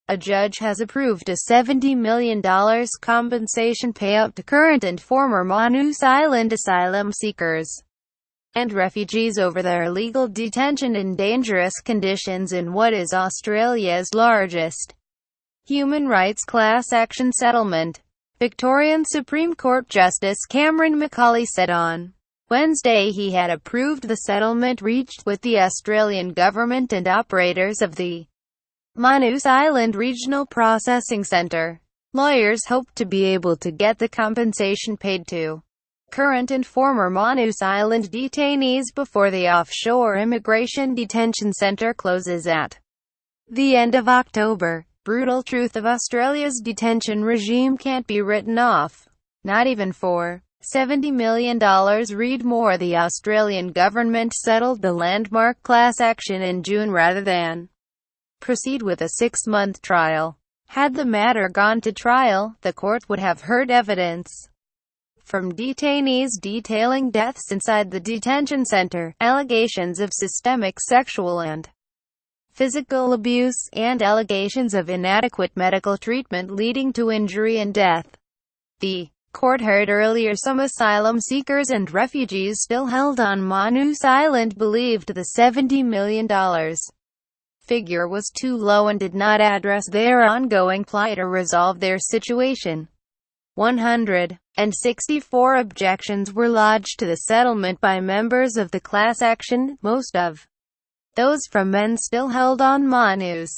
A judge has approved a $70 million compensation payout to current and former Manus Island asylum seekers and refugees over their illegal detention in dangerous conditions in what is Australia's largest human rights class action settlement. Victorian Supreme Court Justice Cameron Macaulay said on Wednesday he had approved the settlement reached with the Australian government and operators of the Manus Island Regional Processing Centre. Lawyers hope to be able to get the compensation paid to current and former Manus Island detainees before the offshore immigration detention centre closes at the end of October. Brutal truth of Australia's detention regime can't be written off. Not even for $70 million. Read more. The Australian government settled the landmark class action in June rather than proceed with a 6-month trial. Had the matter gone to trial, the court would have heard evidence from detainees detailing deaths inside the detention centre, allegations of systemic sexual and physical abuse, and allegations of inadequate medical treatment leading to injury and death. The court heard earlier some asylum seekers and refugees still held on Manus Island believed the $70 million figure was too low and did not address their ongoing plight or resolve their situation. 164 objections were lodged to the settlement by members of the class action, most of those from men still held on Manus.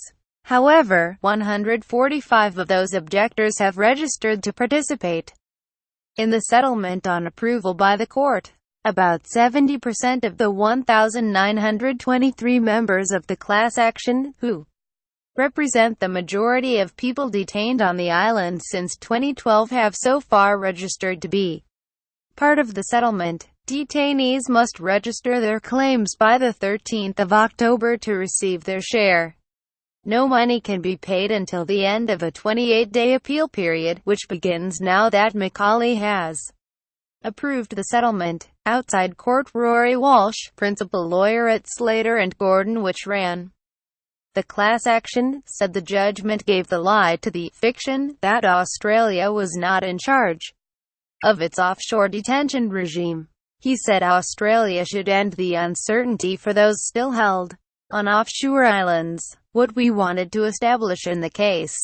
However, 145 of those objectors have registered to participate in the settlement on approval by the court. About 70% of the 1,923 members of the class action, who represent the majority of people detained on the island since 2012, have so far registered to be part of the settlement. Detainees must register their claims by the 13th of October to receive their share. No money can be paid until the end of a 28-day appeal period, which begins now that Macaulay has approved the settlement. Outside court, Rory Walsh, principal lawyer at Slater and Gordon, which ran the class action, said the judgment gave the lie to the fiction that Australia was not in charge of its offshore detention regime. He said Australia should end the uncertainty for those still held on offshore islands. What we wanted to establish in the case